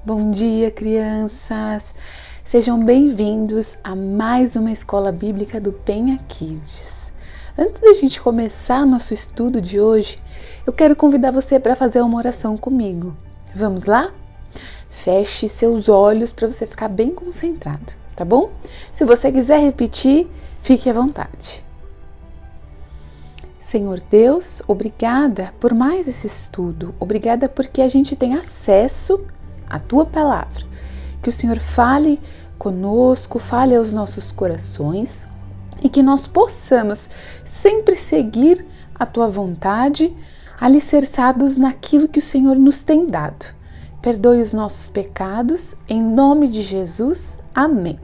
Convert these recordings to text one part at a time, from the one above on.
Bom dia, crianças! Sejam bem-vindos a mais uma Escola Bíblica do Penha Kids. Antes da gente começar nosso estudo de hoje, eu quero convidar você para fazer uma oração comigo. Vamos lá? Feche seus olhos para você ficar bem concentrado, tá bom? Se você quiser repetir, fique à vontade. Senhor Deus, obrigada por mais esse estudo. Obrigada porque a gente tem acesso à Tua Palavra. Que o Senhor fale conosco, fale aos nossos corações e que nós possamos sempre seguir a Tua vontade, alicerçados naquilo que o Senhor nos tem dado. Perdoe os nossos pecados, em nome de Jesus. Amém.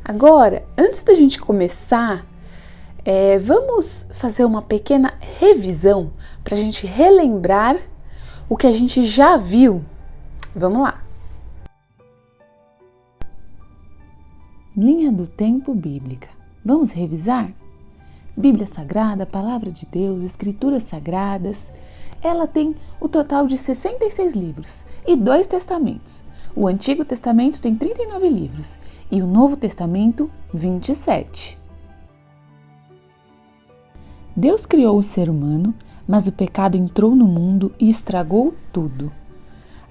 Agora, antes da gente começar, vamos fazer uma pequena revisão para a gente relembrar o que a gente já viu. Vamos lá! Linha do tempo bíblica. Vamos revisar? Bíblia Sagrada, Palavra de Deus, Escrituras Sagradas. Ela tem o total de 66 livros e 2 testamentos. O Antigo Testamento tem 39 livros e o Novo Testamento, 27. Deus criou o ser humano, mas o pecado entrou no mundo e estragou tudo.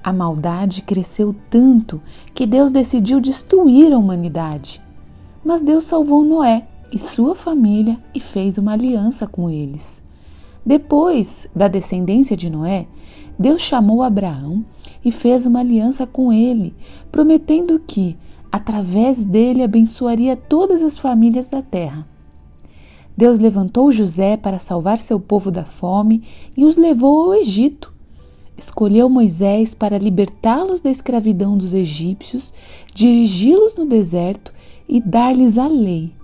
A maldade cresceu tanto que Deus decidiu destruir a humanidade. Mas Deus salvou Noé e sua família e fez uma aliança com eles. Depois da descendência de Noé, Deus chamou Abraão e fez uma aliança com ele, prometendo que, através dele, abençoaria todas as famílias da terra. Deus levantou José para salvar seu povo da fome e os levou ao Egito. Escolheu Moisés para libertá-los da escravidão dos egípcios, dirigi-los no deserto e dar-lhes a lei.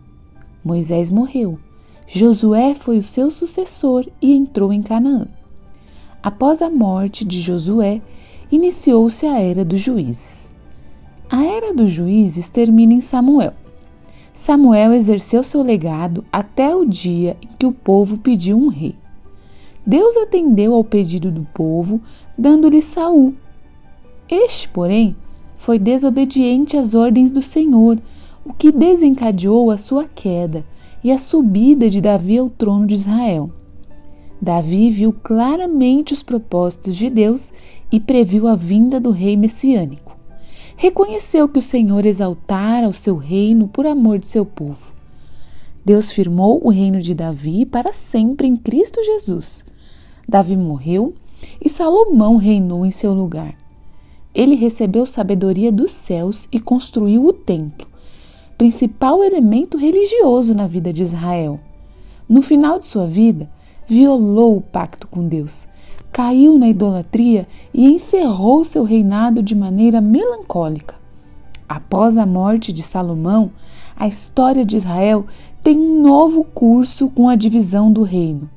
Moisés morreu. Josué foi o seu sucessor e entrou em Canaã. Após a morte de Josué, iniciou-se a Era dos Juízes. A Era dos Juízes termina em Samuel. Samuel exerceu seu legado até o dia em que o povo pediu um rei. Deus atendeu ao pedido do povo, dando-lhe Saul. Este, porém, foi desobediente às ordens do Senhor, o que desencadeou a sua queda e a subida de Davi ao trono de Israel. Davi viu claramente os propósitos de Deus e previu a vinda do rei messiânico. Reconheceu que o Senhor exaltara o seu reino por amor de seu povo. Deus firmou o reino de Davi para sempre em Cristo Jesus. Davi morreu e Salomão reinou em seu lugar. Ele recebeu sabedoria dos céus e construiu o templo, principal elemento religioso na vida de Israel. No final de sua vida, violou o pacto com Deus, caiu na idolatria e encerrou seu reinado de maneira melancólica. Após a morte de Salomão, a história de Israel tem um novo curso com a divisão do reino.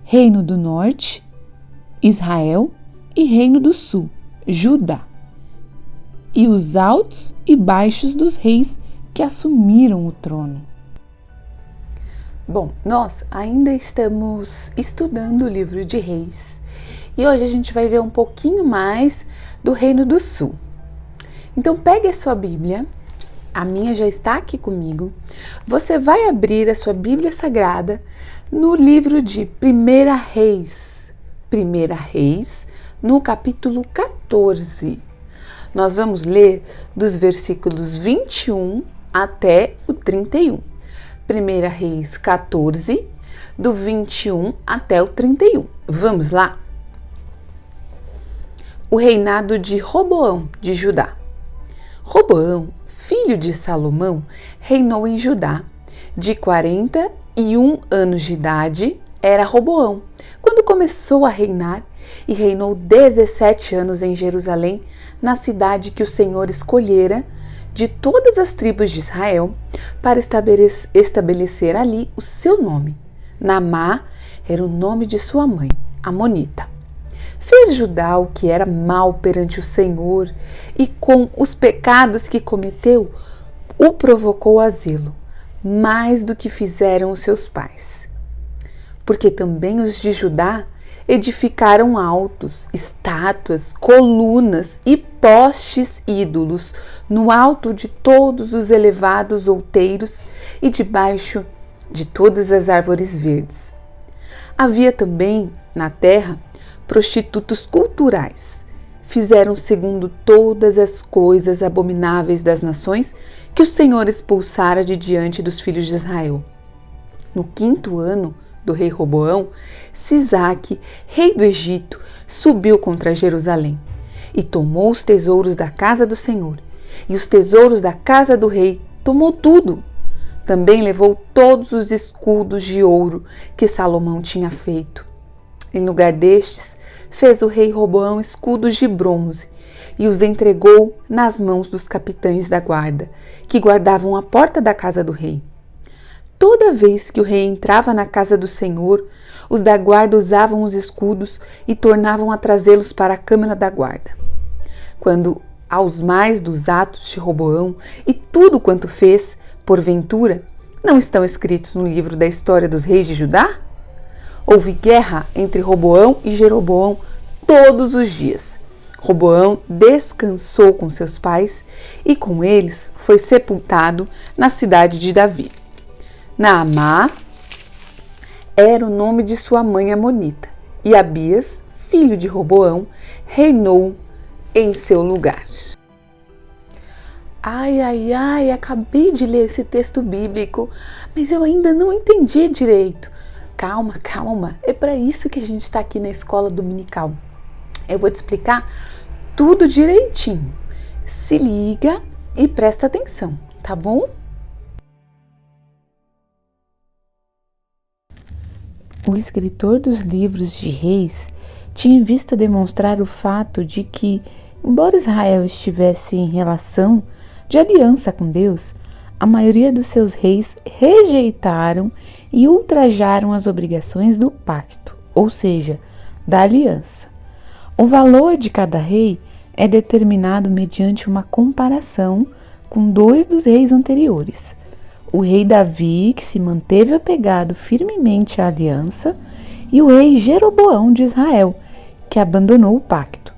Reino do Norte, Israel, e Reino do Sul, Judá. E os altos e baixos dos reis que assumiram o trono. Bom, nós ainda estamos estudando o livro de Reis. E hoje a gente vai ver um pouquinho mais do Reino do Sul. Então pegue a sua Bíblia, a minha já está aqui comigo. Você vai abrir a sua Bíblia Sagrada no livro de 1 Reis. 1 Reis, no capítulo 14. Nós vamos ler dos versículos 21 até o 31. 1 Reis 14, do 21 até o 31. Vamos lá? O reinado de Roboão de Judá. Roboão, filho de Salomão, reinou em Judá. De 41 anos de idade era Roboão, quando começou a reinar, e reinou 17 anos em Jerusalém, na cidade que o Senhor escolhera de todas as tribos de Israel para estabelecer ali o seu nome. Naamá era o nome de sua mãe, Amonita. Fez Judá o que era mal perante o Senhor, e com os pecados que cometeu, o provocou a zelo, mais do que fizeram os seus pais. Porque também os de Judá edificaram altos, estátuas, colunas e postes ídolos no alto de todos os elevados outeiros e debaixo de todas as árvores verdes. Havia também na terra prostitutos culturais. Fizeram segundo todas as coisas abomináveis das nações que o Senhor expulsara de diante dos filhos de Israel. No 5º ano do rei Roboão, Sisaque, rei do Egito, subiu contra Jerusalém e tomou os tesouros da casa do Senhor e os tesouros da casa do rei, tomou tudo. Também levou todos os escudos de ouro que Salomão tinha feito. Em lugar destes, fez o rei Roboão escudos de bronze e os entregou nas mãos dos capitães da guarda, que guardavam a porta da casa do rei. Toda vez que o rei entrava na casa do Senhor, os da guarda usavam os escudos e tornavam a trazê-los para a câmara da guarda. Quando aos mais dos atos de Roboão e tudo quanto fez, porventura, não estão escritos no livro da história dos reis de Judá? Houve guerra entre Roboão e Jeroboão todos os dias. Roboão descansou com seus pais e com eles foi sepultado na cidade de Davi. Naamá era o nome de sua mãe amonita, e Abias, filho de Roboão, reinou em seu lugar. Ai, acabei de ler esse texto bíblico, mas eu ainda não entendi direito. Calma, é para isso que a gente está aqui na escola dominical. Eu vou te explicar tudo direitinho. Se liga e presta atenção, tá bom? O escritor dos livros de Reis tinha em vista demonstrar o fato de que, embora Israel estivesse em relação de aliança com Deus, a maioria dos seus reis rejeitaram e ultrajaram as obrigações do pacto, ou seja, da aliança. O valor de cada rei é determinado mediante uma comparação com 2 dos reis anteriores. O rei Davi, que se manteve apegado firmemente à aliança, e o rei Jeroboão de Israel, que abandonou o pacto.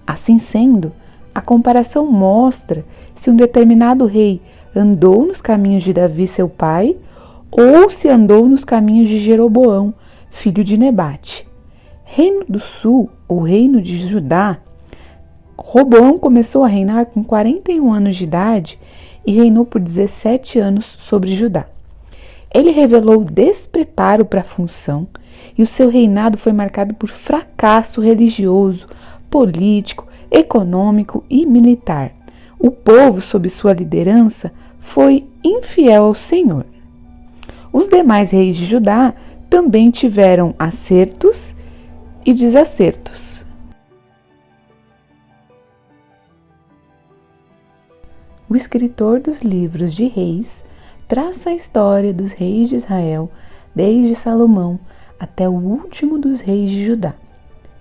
Assim sendo, a comparação mostra se um determinado rei andou nos caminhos de Davi, seu pai, ou se andou nos caminhos de Jeroboão, filho de Nebate. Reino do Sul, ou Reino de Judá, Roboão começou a reinar com 41 anos de idade e reinou por 17 anos sobre Judá. Ele revelou despreparo para a função e o seu reinado foi marcado por fracasso religioso, político, econômico e militar. O povo, sob sua liderança, foi infiel ao Senhor. Os demais reis de Judá também tiveram acertos e desacertos. O escritor dos livros de Reis traça a história dos reis de Israel, desde Salomão até o último dos reis de Judá.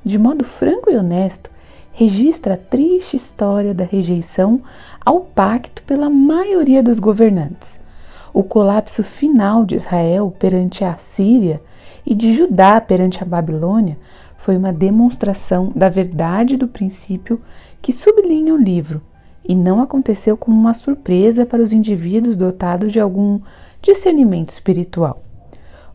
De modo franco e honesto, registra a triste história da rejeição ao pacto pela maioria dos governantes. O colapso final de Israel perante a Síria e de Judá perante a Babilônia foi uma demonstração da verdade do princípio que sublinha o livro, e não aconteceu como uma surpresa para os indivíduos dotados de algum discernimento espiritual.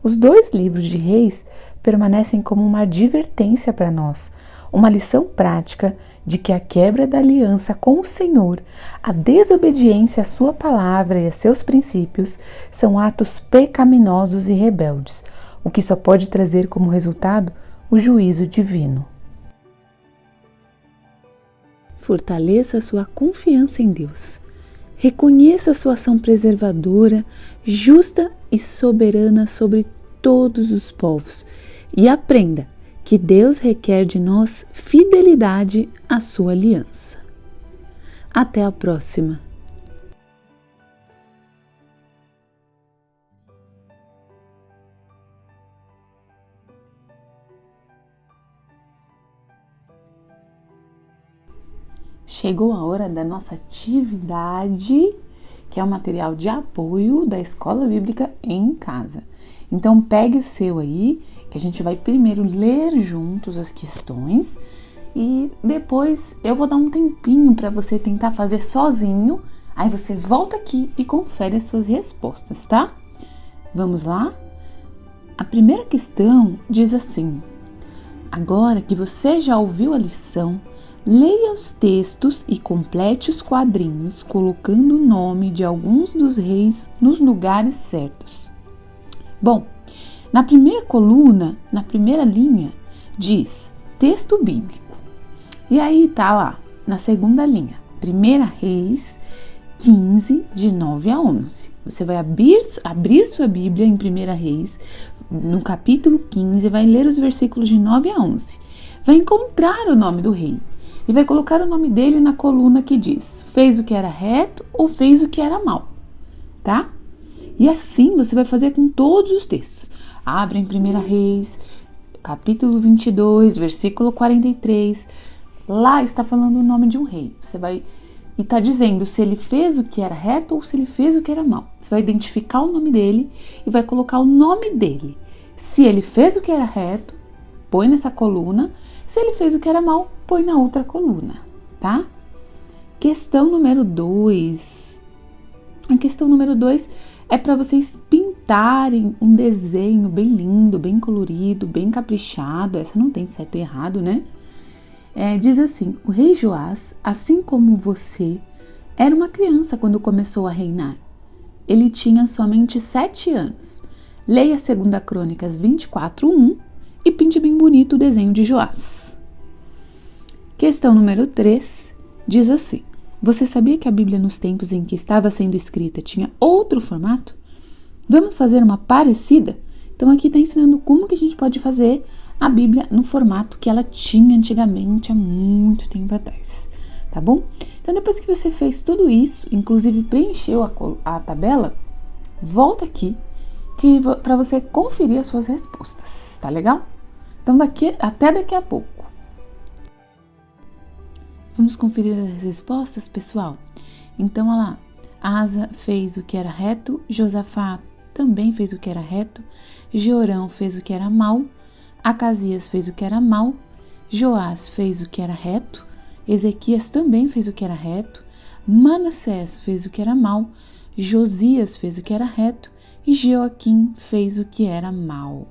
Os 2 livros de Reis permanecem como uma advertência para nós, uma lição prática de que a quebra da aliança com o Senhor, a desobediência à sua palavra e a seus princípios são atos pecaminosos e rebeldes, o que só pode trazer como resultado o juízo divino. Fortaleça sua confiança em Deus. Reconheça sua ação preservadora, justa e soberana sobre todos os povos e aprenda que Deus requer de nós fidelidade à sua aliança. Até a próxima! Chegou a hora da nossa atividade que é o material de apoio da Escola Bíblica em Casa. Então, pegue o seu aí, que a gente vai primeiro ler juntos as questões e depois eu vou dar um tempinho para você tentar fazer sozinho. Aí você volta aqui e confere as suas respostas, tá? Vamos lá? A primeira questão diz assim: agora que você já ouviu a lição, leia os textos e complete os quadrinhos colocando o nome de alguns dos reis nos lugares certos. Bom, na primeira coluna, na primeira linha, diz texto bíblico. E aí tá lá, na segunda linha, 1 Reis 15, de 9 a 11. Você vai abrir sua Bíblia em 1 Reis, no capítulo 15, vai ler os versículos de 9 a 11. Vai encontrar o nome do rei e vai colocar o nome dele na coluna que diz: fez o que era reto ou fez o que era mal, tá? E assim você vai fazer com todos os textos. Abre em 1 Reis, capítulo 22, versículo 43. Lá está falando o nome de um rei. Você vai e está dizendo se ele fez o que era reto ou se ele fez o que era mal. Você vai identificar o nome dele e vai colocar o nome dele. Se ele fez o que era reto, põe nessa coluna. Se ele fez o que era mal, põe na outra coluna, tá? Questão número 2. A questão número 2 é para vocês pintarem um desenho bem lindo, bem colorido, bem caprichado. Essa não tem certo e errado, né? Diz assim: o rei Joás, assim como você, era uma criança quando começou a reinar. Ele tinha somente 7 anos. Leia 2 Crônicas 24:1 e pinte bem bonito o desenho de Joás. Questão número 3 diz assim: você sabia que a Bíblia nos tempos em que estava sendo escrita tinha outro formato? Vamos fazer uma parecida? Então aqui está ensinando como que a gente pode fazer a Bíblia no formato que ela tinha antigamente, há muito tempo atrás, tá bom? Então depois que você fez tudo isso, inclusive preencheu a tabela, volta aqui para você conferir as suas respostas, tá legal? Então até daqui a pouco. Vamos conferir as respostas, pessoal? Então, olha lá. Asa fez o que era reto, Josafá também fez o que era reto, Jorão fez o que era mal, Acasias fez o que era mal, Joás fez o que era reto, Ezequias também fez o que era reto, Manassés fez o que era mal, Josias fez o que era reto e Joaquim fez o que era mal.